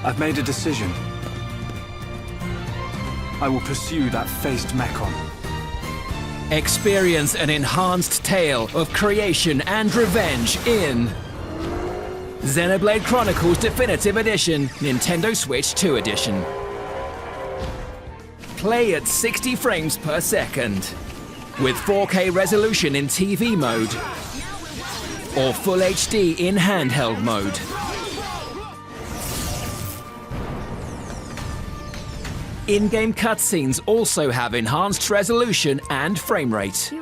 I've made a decision. I will pursue that faced Mekon. Experience an enhanced tale of creation and revenge in Xenoblade Chronicles Definitive Edition, Nintendo Switch 2 Edition. Play at 60 frames per second, with 4K resolution in TV mode, or Full HD in handheld mode. In-game cutscenes also have enhanced resolution and frame rate.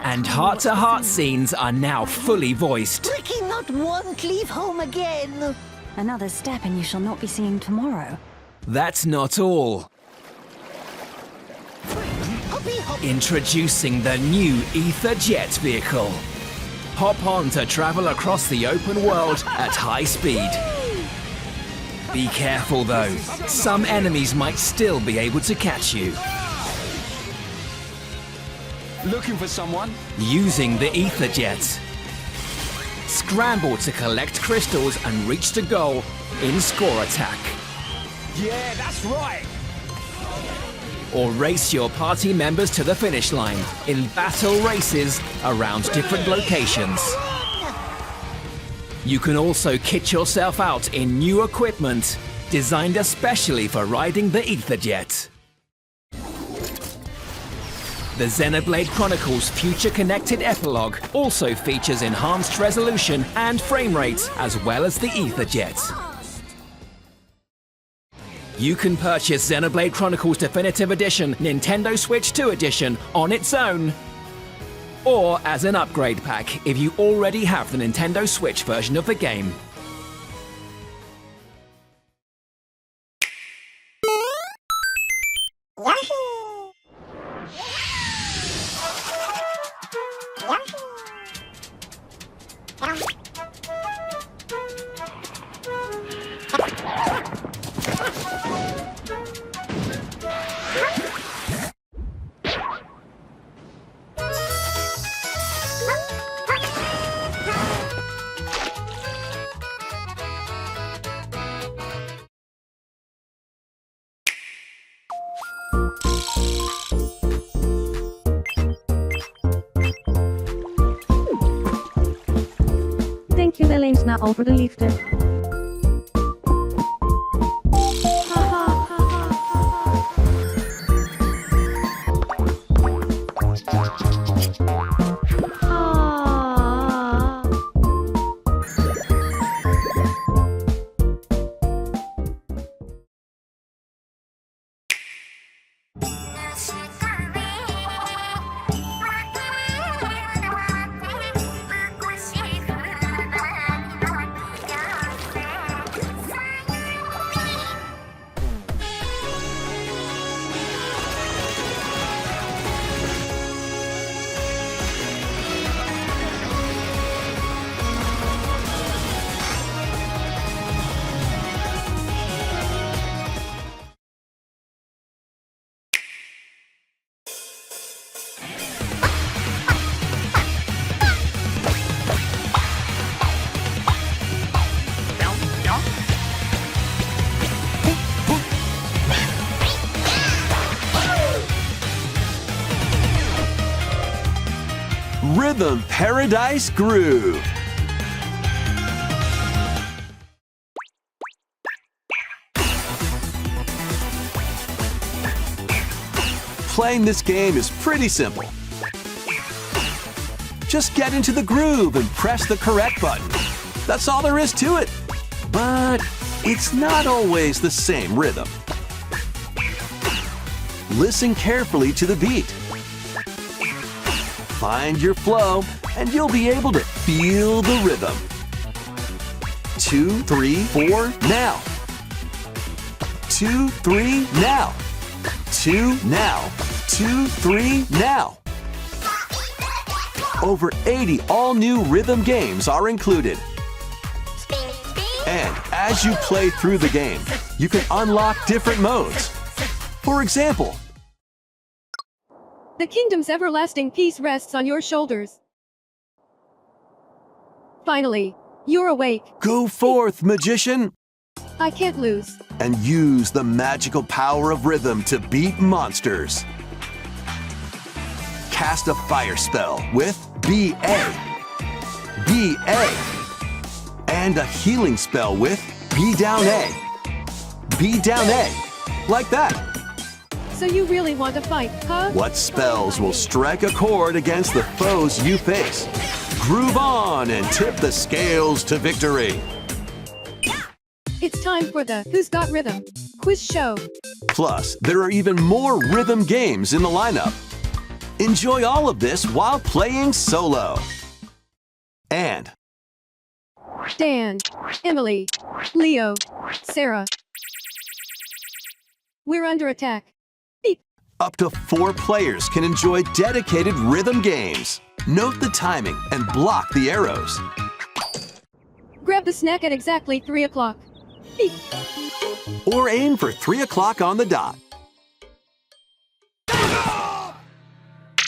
And heart-to-heart scenes are now fully voiced. Ricky not won't leave home again. Another step and you shall not be seen tomorrow. That's not all. Introducing the new Ether Jet vehicle. Hop on to travel across the open world at high speed. Be careful though, some enemies might still be able to catch you. Looking for someone? Using the Ether Jet. Scramble to collect crystals and reach the goal in Score Attack. Yeah, that's right! Or race your party members to the finish line in battle races around different locations. You can also kit yourself out in new equipment designed especially for riding the Ether Jet. The Xenoblade Chronicles Future Connected Epilogue also features enhanced resolution and frame rate, as well as the Ether Jet. You can purchase Xenoblade Chronicles Definitive Edition Nintendo Switch 2 Edition on its own, or as an upgrade pack if you already have the Nintendo Switch version of the game. Denk je wel eens na over de liefde? Rhythm Paradise Groove. Playing this game is pretty simple. Just get into the groove and press the correct button. That's all there is to it. But it's not always the same rhythm. Listen carefully to the beat. Find your flow, and you'll be able to feel the rhythm. 2, 3, 4, now. 2, 3, now. 2, now. 2, 3, now. Over 80 all-new rhythm games are included. And as you play through the game, you can unlock different modes. For example, The kingdom's everlasting peace rests on your shoulders. Finally, you're awake. go forth, magician! I can't lose. And use the magical power of rhythm to beat monsters. Cast a fire spell with BA. BA. And a healing spell with B down A. B down A. Like that. So you really want to fight, huh? What spells will strike a chord against the foes you face? Groove on and tip the scales to victory. It's time for the Who's Got Rhythm quiz show. Plus, there are even more rhythm games in the lineup. Enjoy all of this while playing solo. And Dan, Emily, Leo, Sarah. We're under attack. Beep. up to 4 players can enjoy dedicated rhythm games. Note the timing and block the arrows. Grab the snack at exactly 3 o'clock. Beep. Or aim for 3 o'clock on the dot.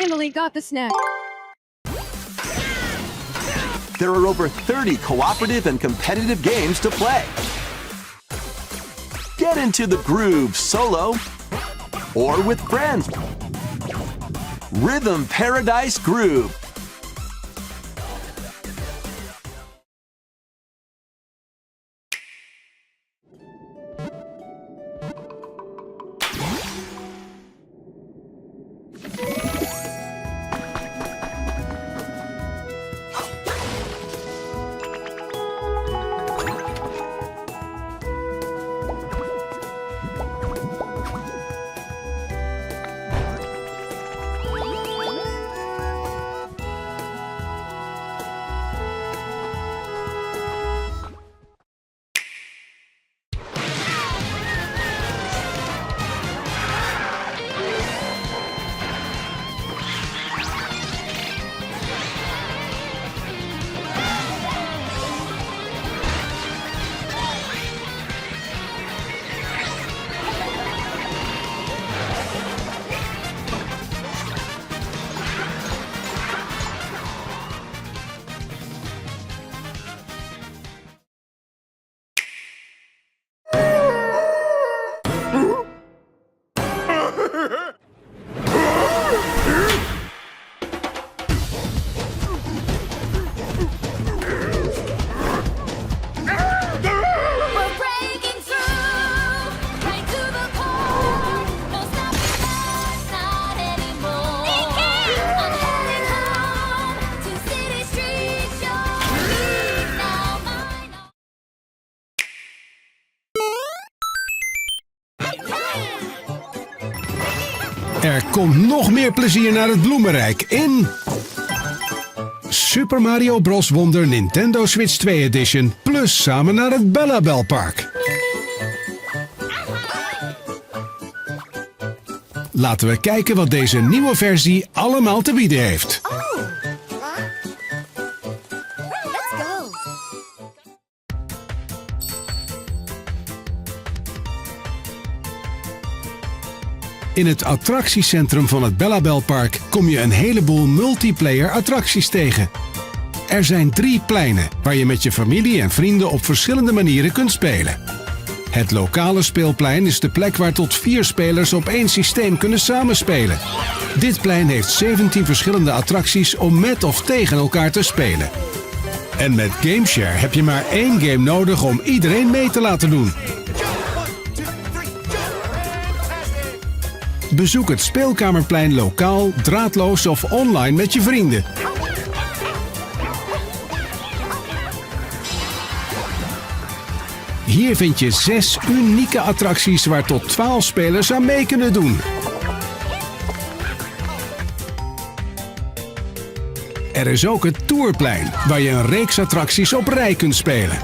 Emily got the snack. There are over 30 cooperative and competitive games to play. Get into the groove solo or with friends. Rhythm Paradise Groove. Er komt nog meer plezier naar het bloemenrijk in Super Mario Bros. Wonder Nintendo Switch 2 Edition plus samen naar het Bella Park. Laten we kijken wat deze nieuwe versie allemaal te bieden heeft. In het attractiecentrum van het Bella Park kom je een heleboel multiplayer attracties tegen. Er zijn 3 pleinen waar je met je familie en vrienden op verschillende manieren kunt spelen. Het lokale speelplein is de plek waar tot 4 spelers op 1 systeem kunnen samenspelen. Dit plein heeft 17 verschillende attracties om met of tegen elkaar te spelen. En met GameShare heb je maar 1 game nodig om iedereen mee te laten doen. Bezoek het speelkamerplein lokaal, draadloos of online met je vrienden. Hier vind je 6 unieke attracties waar tot 12 spelers aan mee kunnen doen. Er is ook het Tourplein, waar je een reeks attracties op rij kunt spelen.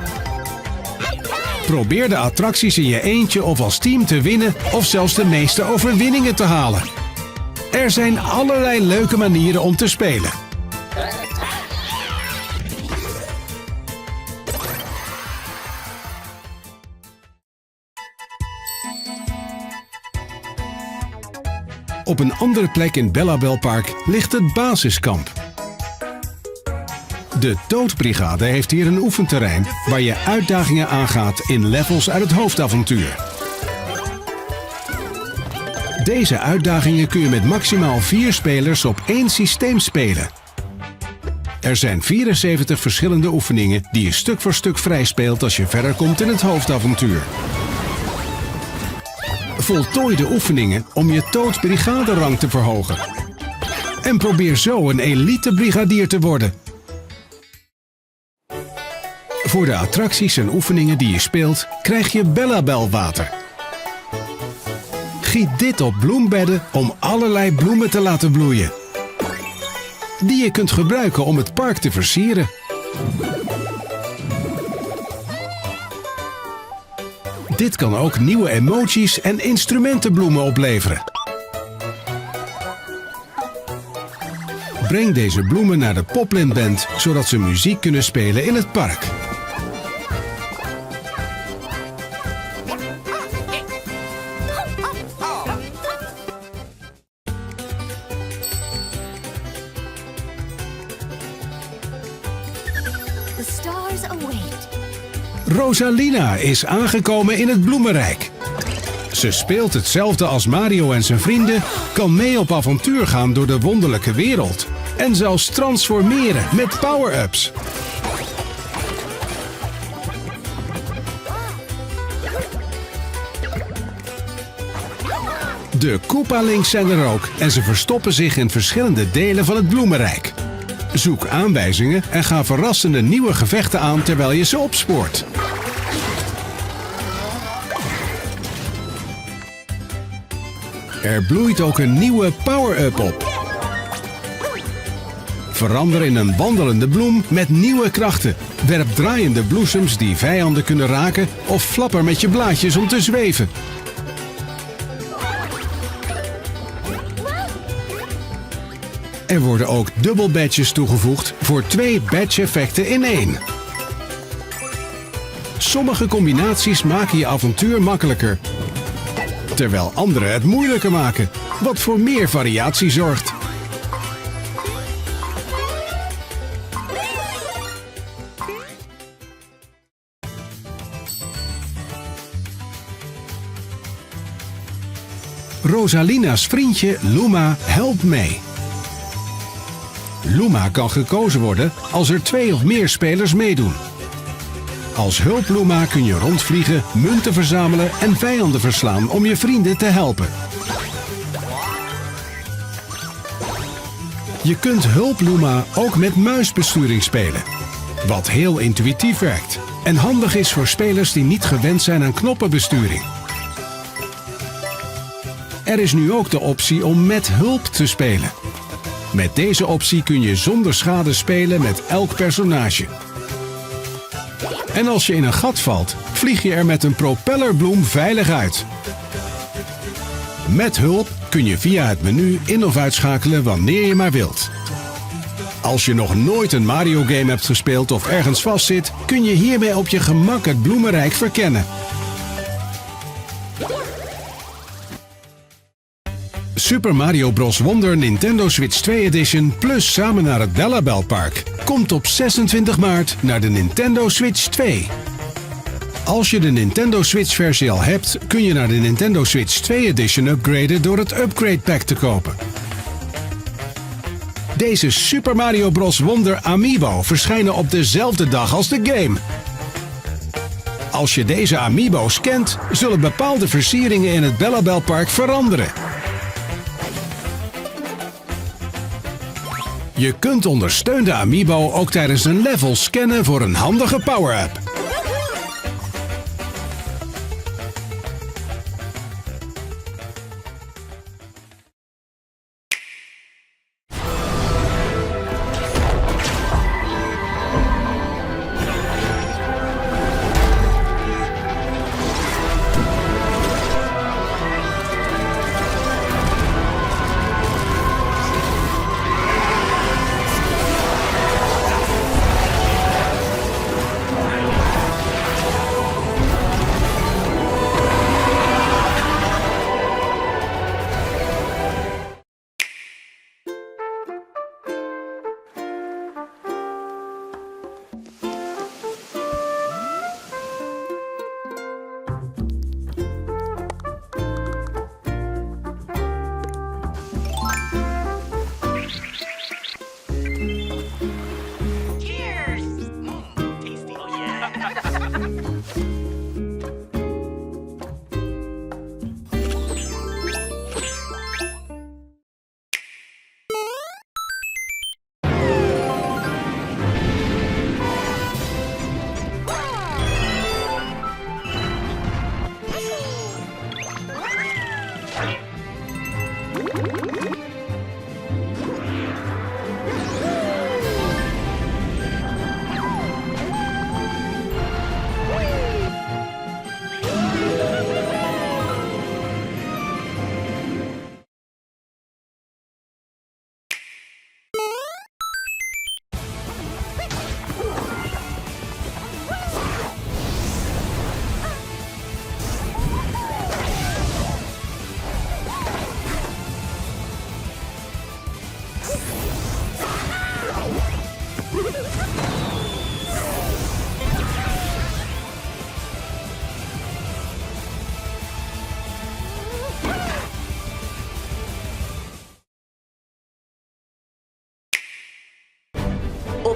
Probeer de attracties in je eentje of als team te winnen of zelfs de meeste overwinningen te halen. Er zijn allerlei leuke manieren om te spelen. Op een andere plek in Bella Park ligt het basiskamp. De doodbrigade heeft hier een oefenterrein waar je uitdagingen aangaat in levels uit het hoofdavontuur. Deze uitdagingen kun je met maximaal 4 spelers op 1 systeem spelen. Er zijn 74 verschillende oefeningen die je stuk voor stuk vrijspeelt als je verder komt in het hoofdavontuur. Voltooi de oefeningen om je doodbrigaderang te verhogen. En probeer zo een elite brigadier te worden. Voor de attracties en oefeningen die je speelt, krijg je bellabelwater. Giet dit op bloembedden om allerlei bloemen te laten bloeien. Die je kunt gebruiken om het park te versieren. Dit kan ook nieuwe emojis en instrumentenbloemen opleveren. Breng deze bloemen naar de Poplin Band, zodat ze muziek kunnen spelen in het park. The stars await. Rosalina is aangekomen in het bloemenrijk. Ze speelt hetzelfde als Mario en zijn vrienden, kan mee op avontuur gaan door de wonderlijke wereld en zelfs transformeren met power-ups. De Koopalings zijn er ook en ze verstoppen zich in verschillende delen van het bloemenrijk. Zoek aanwijzingen en ga verrassende nieuwe gevechten aan terwijl je ze opspoort. Er bloeit ook een nieuwe power-up op. Verander in een wandelende bloem met nieuwe krachten. Werp draaiende bloesems die vijanden kunnen raken of flapper met je blaadjes om te zweven. Er worden ook dubbel badges toegevoegd voor 2 badge-effecten in 1. Sommige combinaties maken je avontuur makkelijker, terwijl andere het moeilijker maken, wat voor meer variatie zorgt. Rosalina's vriendje Luma helpt mee. Luma kan gekozen worden als er 2 of meer spelers meedoen. Als hulp Luma kun je rondvliegen, munten verzamelen en vijanden verslaan om je vrienden te helpen. Je kunt hulp Luma ook met muisbesturing spelen, wat heel intuïtief werkt en handig is voor spelers die niet gewend zijn aan knoppenbesturing. Er is nu ook de optie om met hulp te spelen. Met deze optie kun je zonder schade spelen met elk personage. En als je in een gat valt, vlieg je er met een propellerbloem veilig uit. Met hulp kun je via het menu in- of uitschakelen wanneer je maar wilt. Als je nog nooit een Mario-game hebt gespeeld of ergens vastzit, kun je hiermee op je gemak het bloemenrijk verkennen. Super Mario Bros. Wonder Nintendo Switch 2 Edition plus samen naar het Bellabelpark komt op 26 maart naar de Nintendo Switch 2. Als je de Nintendo Switch versie al hebt, kun je naar de Nintendo Switch 2 Edition upgraden door het Upgrade Pack te kopen. Deze Super Mario Bros. Wonder Amiibo verschijnen op dezelfde dag als de game. Als je deze Amiibo scant, zullen bepaalde versieringen in het Bellabelpark veranderen. Je kunt ondersteunde Amiibo ook tijdens een level scannen voor een handige power-up.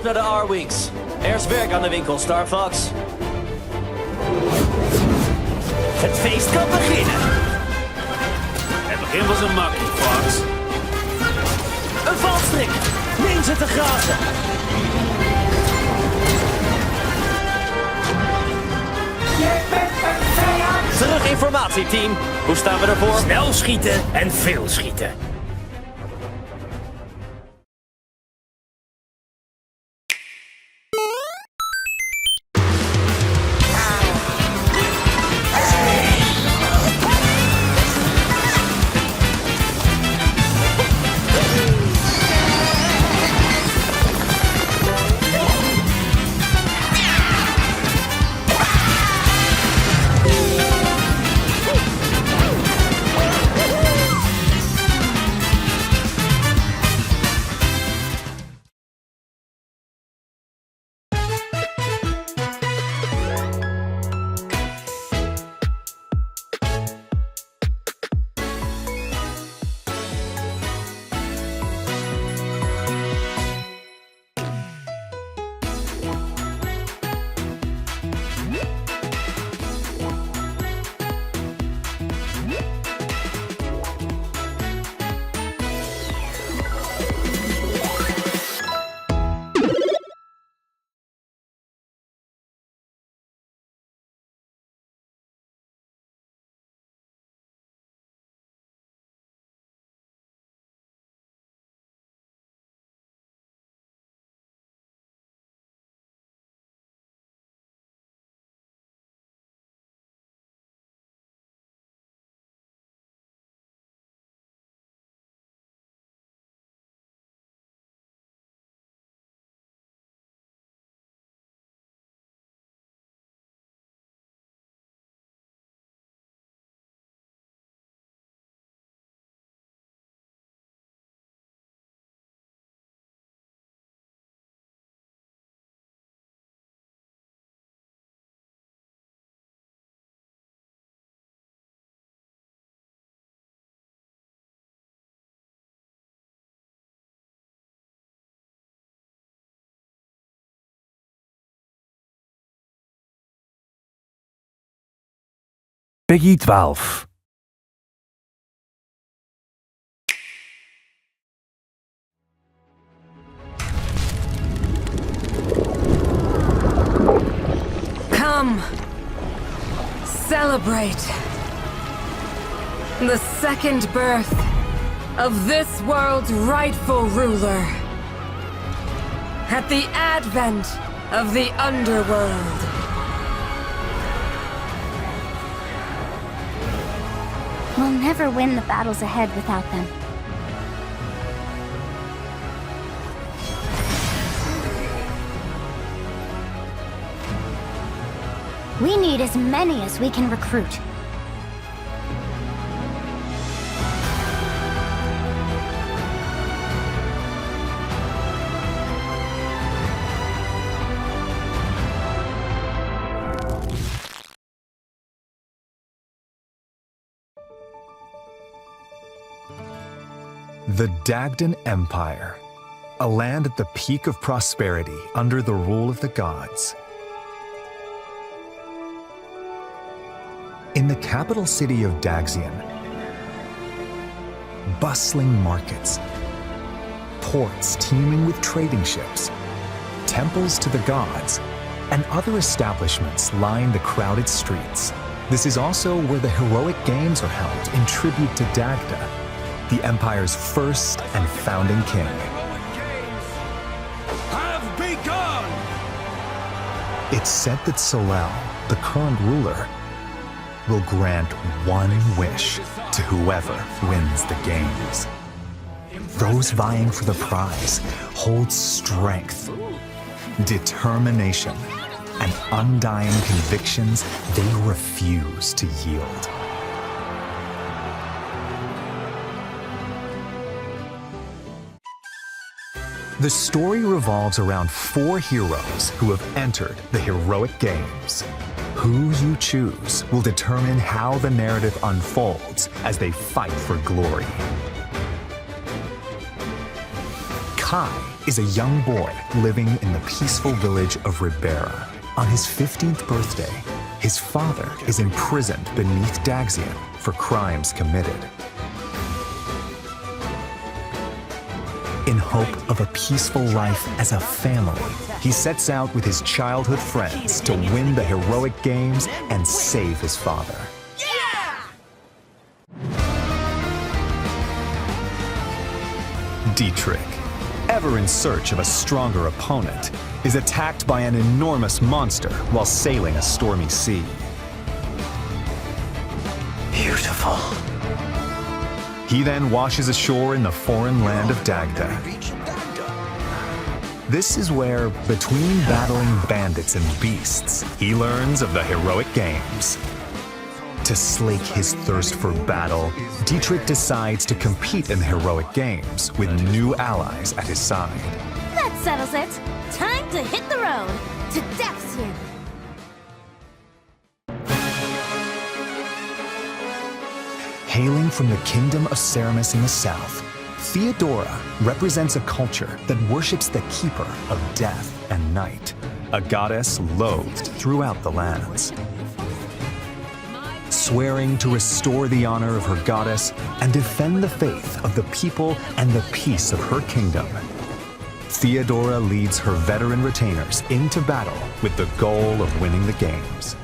Op naar de R-Weeks. Er is werk aan de winkel, Star Fox. Het feest kan beginnen. Het begin was een makkie, Fox. Een valstrik. Neem ze te grazen. Terug informatie, team. Hoe staan we ervoor? Snel schieten en veel schieten. Peggy 12. Come, celebrate the second birth of this world's rightful ruler. At the advent of the underworld. We'll never win the battles ahead without them. We need as many as we can recruit. The Dagdan Empire, a land at the peak of prosperity under the rule of the gods. In the capital city of Dagsion, bustling markets, ports teeming with trading ships, temples to the gods, and other establishments line the crowded streets. This is also where the heroic games are held in tribute to Dagda, the Empire's first and founding king. Have begun! It's said that Solel, the current ruler, will grant one wish to whoever wins the games. Those vying for the prize hold strength, determination, and undying convictions they refuse to yield. The story revolves around 4 heroes who have entered the heroic games. Who you choose will determine how the narrative unfolds as they fight for glory. Kai is a young boy living in the peaceful village of Ribera. On his 15th birthday, his father is imprisoned beneath Dagsion for crimes committed. In hope of a peaceful life as a family, he sets out with his childhood friends to win the heroic games and save his father. Dietrich, ever in search of a stronger opponent, is attacked by an enormous monster while sailing a stormy sea. Beautiful. He then washes ashore in the foreign land of Dagda. This is where, between battling bandits and beasts, he learns of the heroic games. To slake his thirst for battle, Dietrich decides to compete in the heroic games with new allies at his side. That settles it. Time to hit the road. To Dagsion. Hailing from the kingdom of Ceramus in the south, Theodora represents a culture that worships the keeper of death and night, a goddess loathed throughout the lands. Swearing to restore the honor of her goddess and defend the faith of the people and the peace of her kingdom, Theodora leads her veteran retainers into battle with the goal of winning the games.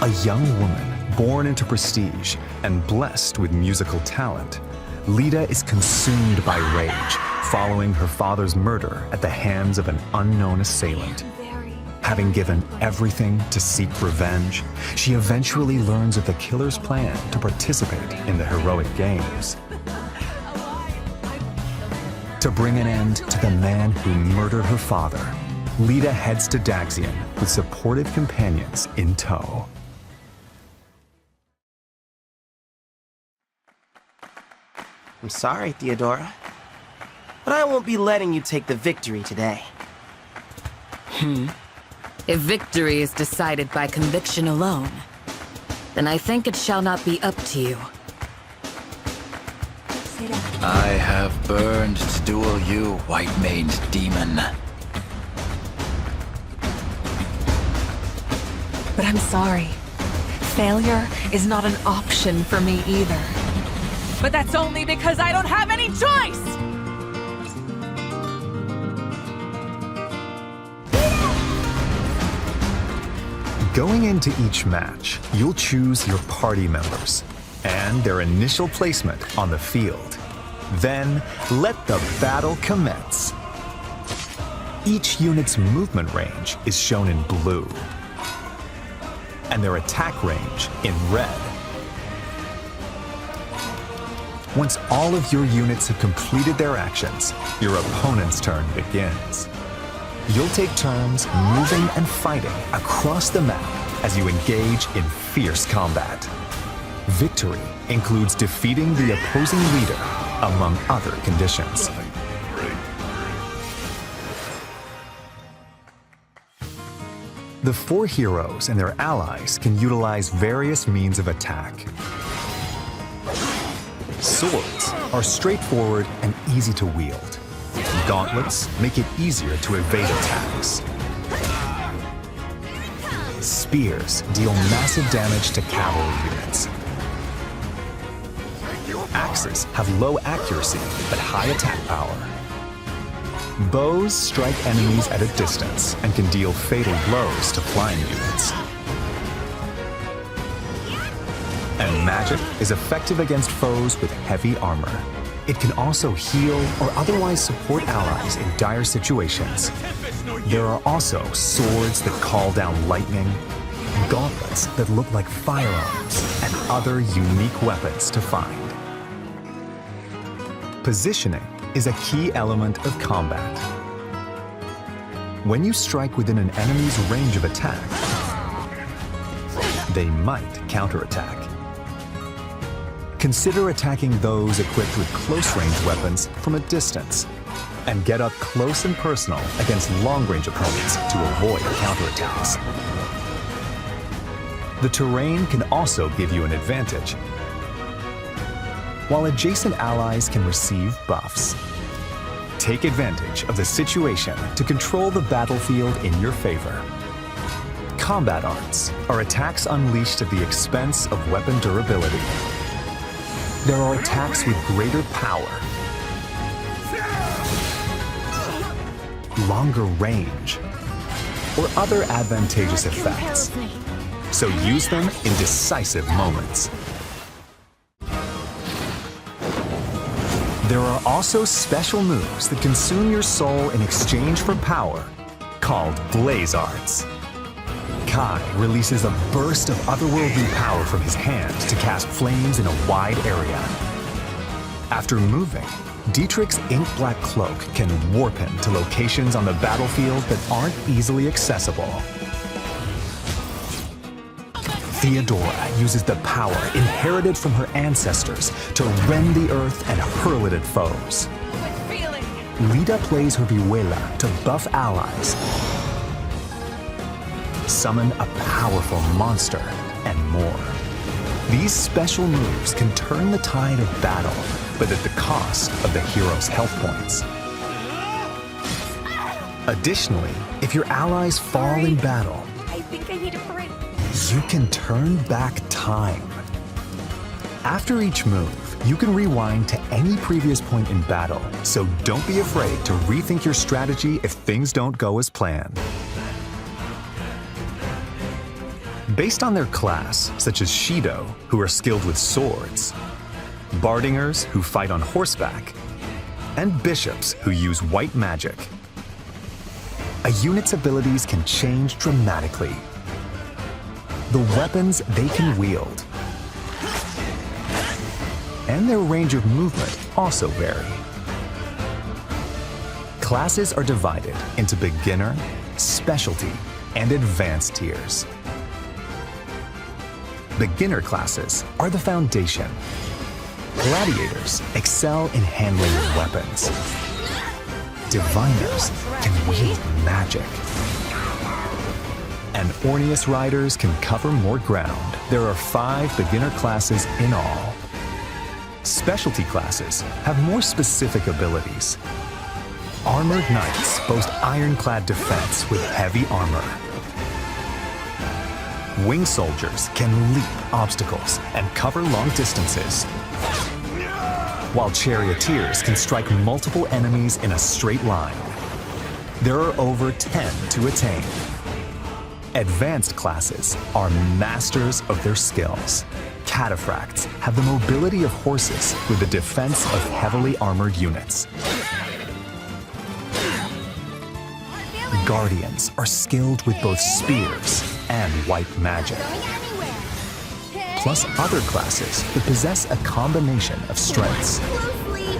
A young woman born into prestige and blessed with musical talent, Lida is consumed by rage following her father's murder at the hands of an unknown assailant. Having given everything to seek revenge, she eventually learns of the killer's plan to participate in the heroic games. To bring an end to the man who murdered her father, Lida heads to Dagsion with supportive companions in tow. I'm sorry, Theodora, but I won't be letting you take the victory today. If victory is decided by conviction alone, then I think it shall not be up to you. I have burned to duel you, white-maned demon. But I'm sorry. Failure is not an option for me either. But that's only because I don't have any choice! Going into each match, you'll choose your party members and their initial placement on the field. Then, let the battle commence. Each unit's movement range is shown in blue, and their attack range in red. Once all of your units have completed their actions, your opponent's turn begins. You'll take turns moving and fighting across the map as you engage in fierce combat. Victory includes defeating the opposing leader, among other conditions. The four heroes and their allies can utilize various means of attack. Swords are straightforward and easy to wield. Gauntlets make it easier to evade attacks. Spears deal massive damage to cavalry units. Axes have low accuracy but high attack power. Bows strike enemies at a distance and can deal fatal blows to flying units. And magic is effective against foes with heavy armor. It can also heal or otherwise support allies in dire situations. There are also swords that call down lightning, gauntlets that look like firearms, and other unique weapons to find. Positioning is a key element of combat. When you strike within an enemy's range of attack, they might counterattack. Consider attacking those equipped with close-range weapons from a distance, and get up close and personal against long-range opponents to avoid counterattacks. The terrain can also give you an advantage. while adjacent allies can receive buffs. Take advantage of the situation to control the battlefield in your favor. Combat arts are attacks unleashed at the expense of weapon durability. There are attacks with greater power, longer range, or other advantageous effects. So use them in decisive moments. There are also special moves that consume your soul in exchange for power, called Blaze Arts. Kai releases a burst of otherworldly power from his hand to cast flames in a wide area. After moving, Dietrich's ink-black cloak can warp him to locations on the battlefield that aren't easily accessible. Theodora uses the power inherited from her ancestors to rend the earth and hurl it at foes. Lida plays her Vihuela to buff allies, summon a powerful monster, and more. These special moves can turn the tide of battle, but at the cost of the hero's health points. Additionally, if your allies fall in battle, I think I need a break. you can turn back time. After each move, you can rewind to any previous point in battle, so don't be afraid to rethink your strategy if things don't go as planned. Based on their class, such as Shido, who are skilled with swords, Bardingers, who fight on horseback, and Bishops, who use white magic, a unit's abilities can change dramatically. The weapons they can wield and their range of movement also vary. Classes are divided into beginner, specialty, and advanced tiers. Beginner classes are the foundation. Gladiators excel in handling weapons. Diviners can wield magic. And Orneus riders can cover more ground. There are 5 beginner classes in all. Specialty classes have more specific abilities. Armored knights boast ironclad defense with heavy armor. Wing soldiers can leap obstacles and cover long distances, while charioteers can strike multiple enemies in a straight line. There are over 10 to attain. Advanced classes are masters of their skills. Cataphracts have the mobility of horses with the defense of heavily armored units. Guardians are skilled with both spears and white magic, plus other classes that possess a combination of strengths.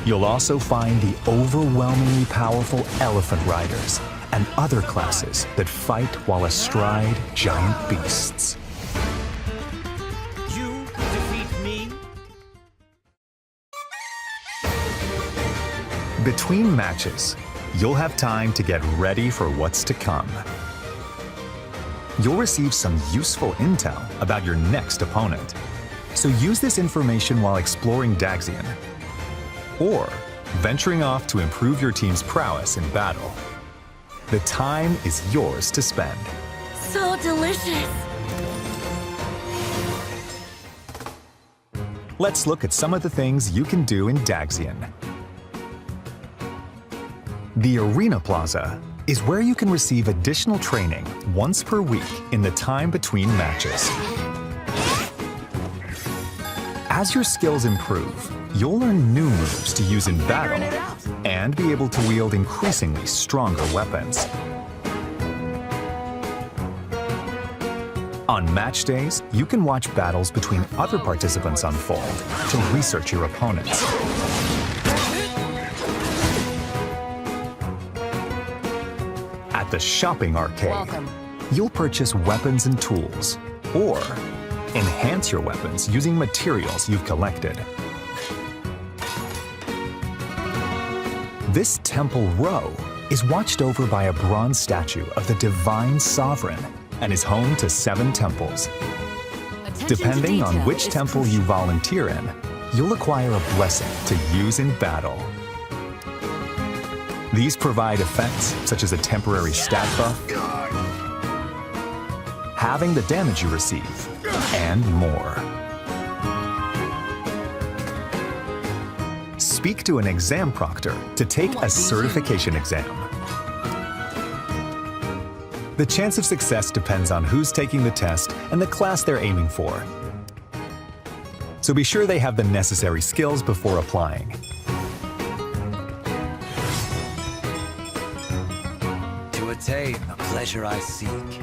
You'll also find the overwhelmingly powerful elephant riders and other classes that fight while astride giant beasts. You defeat me? Between matches, you'll have time to get ready for what's to come. You'll receive some useful intel about your next opponent. So use this information while exploring Dagsion, or venturing off to improve your team's prowess in battle. The time is yours to spend. So delicious. Let's look at some of the things you can do in Dagsion. The Arena Plaza is where you can receive additional training once per week in the time between matches. As your skills improve, you'll learn new moves to use in battle and be able to wield increasingly stronger weapons. On match days, you can watch battles between other participants unfold to research your opponents. At the shopping arcade, you'll purchase weapons and tools, or enhance your weapons using materials you've collected. This temple row is watched over by a bronze statue of the Divine Sovereign and is home to 7 temples. Depending on which temple you volunteer in, you'll acquire a blessing to use in battle. These provide effects such as a temporary stat buff, halving the damage you receive, and more. Speak to an exam proctor to take a certification exam. The chance of success depends on who's taking the test and the class they're aiming for. So be sure they have the necessary skills before applying. To attain the pleasure I seek.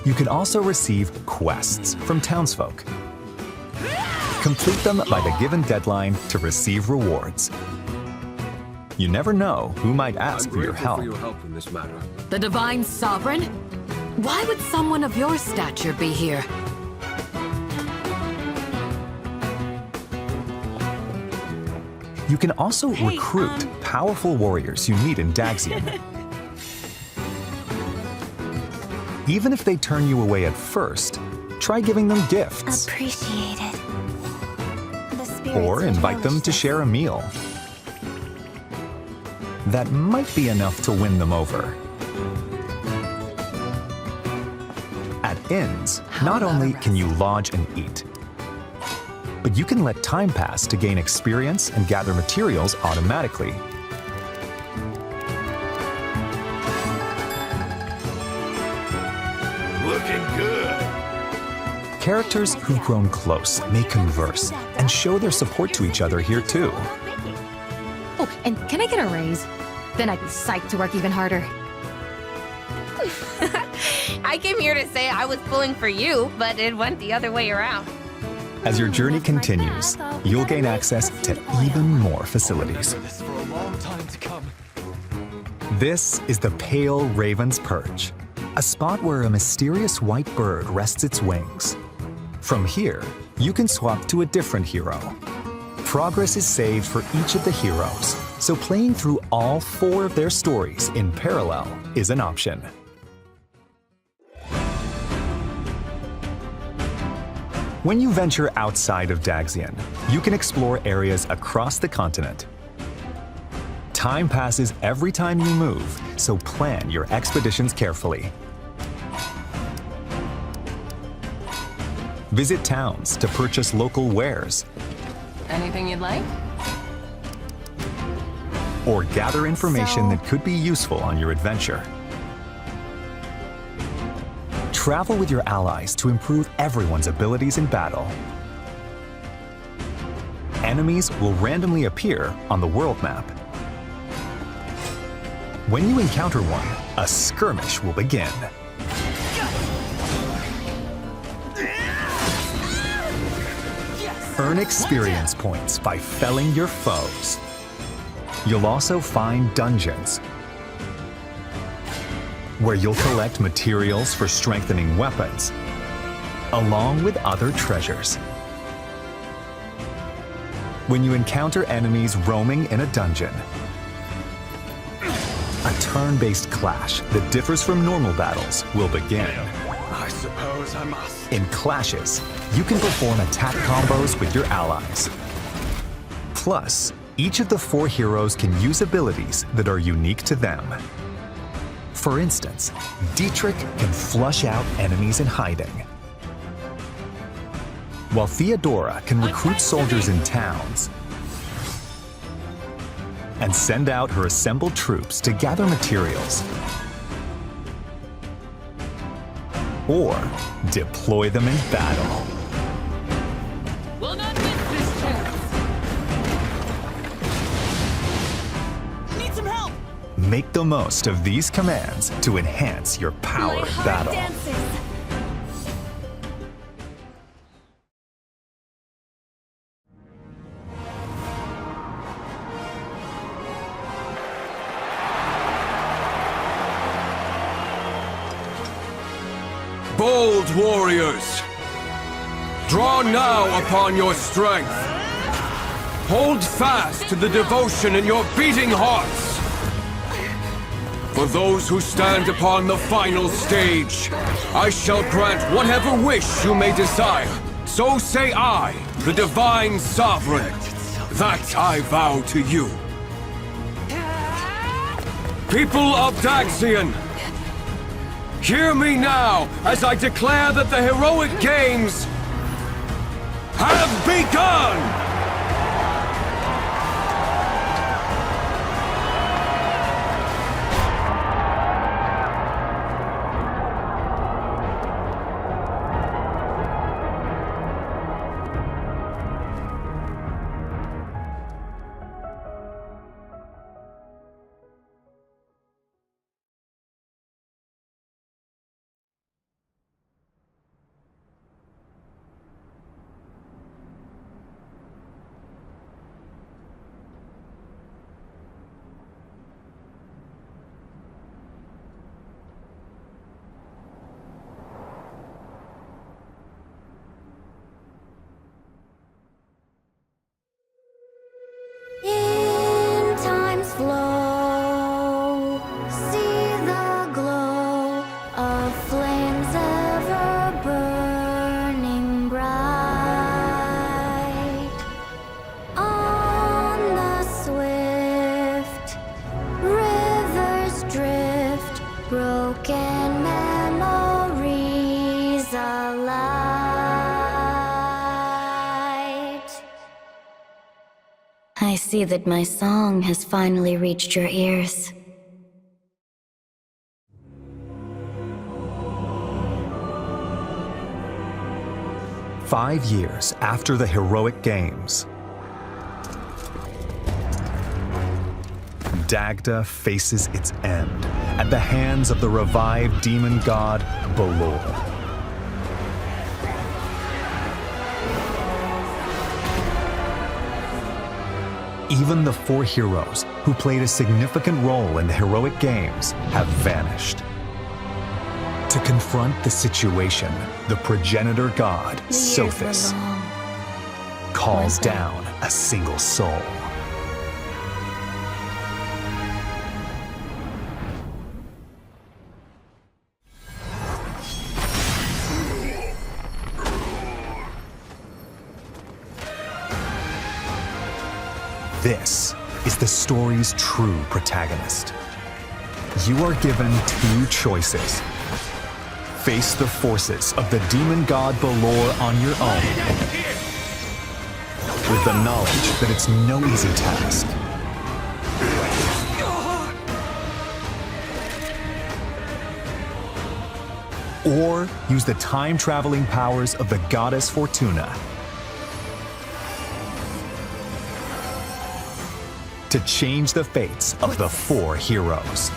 You can also receive quests from townsfolk. Complete them by the given deadline to receive rewards. You never know who might ask for your help. In this matter. The Divine Sovereign? Why would someone of your stature be here? You can also recruit powerful warriors you meet in Dagsion. Even if they turn you away at first, try giving them gifts. Appreciate it. Or invite them to share a meal. That might be enough to win them over. At inns, not only can you lodge and eat, but you can let time pass to gain experience and gather materials automatically. Looking good. Characters who've grown close may converse and show their support to each other here too. Oh, and can I get a raise? Then I'd be psyched to work even harder. I came here to say I was pulling for you, but it went the other way around. As your journey continues, you'll gain access to even more facilities. This is the Pale Raven's Perch, a spot where a mysterious white bird rests its wings. From here, you can swap to a different hero. Progress is saved for each of the heroes, so playing through all 4 of their stories in parallel is an option. When you venture outside of Dagsion, you can explore areas across the continent. Time passes every time you move, so plan your expeditions carefully. Visit towns to purchase local wares. Anything you'd like? Or gather information that could be useful on your adventure. Travel with your allies to improve everyone's abilities in battle. Enemies will randomly appear on the world map. When you encounter one, a skirmish will begin. Earn experience points by felling your foes. You'll also find dungeons, where you'll collect materials for strengthening weapons, along with other treasures. When you encounter enemies roaming in a dungeon, a turn-based clash that differs from normal battles will begin. I suppose I must. In clashes, you can perform attack combos with your allies. Plus, each of the 4 heroes can use abilities that are unique to them. For instance, Dietrich can flush out enemies in hiding, while Theodora can recruit soldiers in towns and send out her assembled troops to gather materials or deploy them in battle. Will not miss this chance. Need some help. Make the most of these commands to enhance your power of battle. Bold warriors, draw now upon your strength. Hold fast to the devotion in your beating hearts. For those who stand upon the final stage, I shall grant whatever wish you may desire. so say I, the divine sovereign. That I vow to you. People of Dagsion, hear me now as I declare that the heroic games have begun! I see that my song has finally reached your ears. "5 years after the heroic games, Dagda faces its end at the hands of the revived demon god Balor. Even the 4 heroes who played a significant role in the heroic games have vanished. To confront the situation, the progenitor god, Sophis, calls down a single soul. This is the story's true protagonist. You are given 2 choices. Face the forces of the demon god Balor on your own, with the knowledge that it's no easy task. Or use the time-traveling powers of the goddess Fortuna to change the fates of the 4 heroes.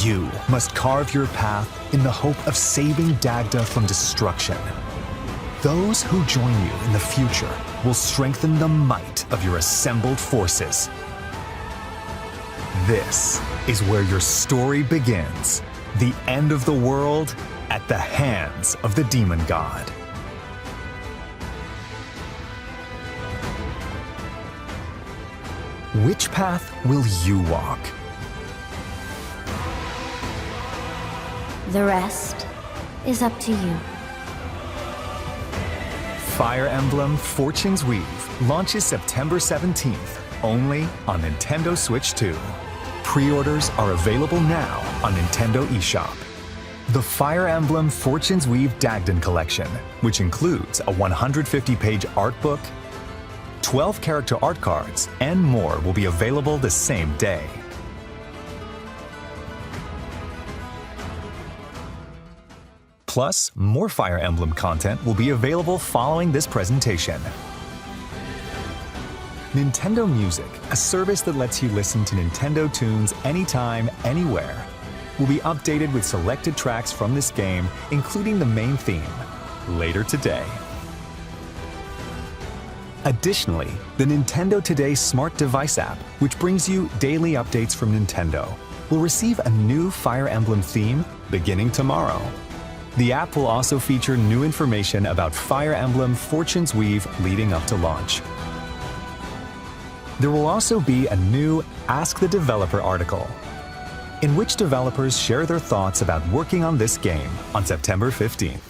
You must carve your path in the hope of saving Dagda from destruction. Those who join you in the future will strengthen the might of your assembled forces. This is where your story begins. The end of the world at the hands of the demon god. Which path will you walk? The rest is up to you. Fire Emblem Fortune's Weave launches September 17th, only on Nintendo Switch 2. Pre-orders are available now on Nintendo eShop. The Fire Emblem Fortune's Weave Dagden Collection, which includes a 150-page art book, 12 character art cards, and more will be available the same day. Plus, more Fire Emblem content will be available following this presentation. Nintendo Music, a service that lets you listen to Nintendo tunes anytime, anywhere, will be updated with selected tracks from this game, including the main theme, later today. Additionally, the Nintendo Today Smart Device app, which brings you daily updates from Nintendo, will receive a new Fire Emblem theme beginning tomorrow. The app will also feature new information about Fire Emblem Fortune's Weave leading up to launch. There will also be a new Ask the Developer article, in which developers share their thoughts about working on this game on September 15th.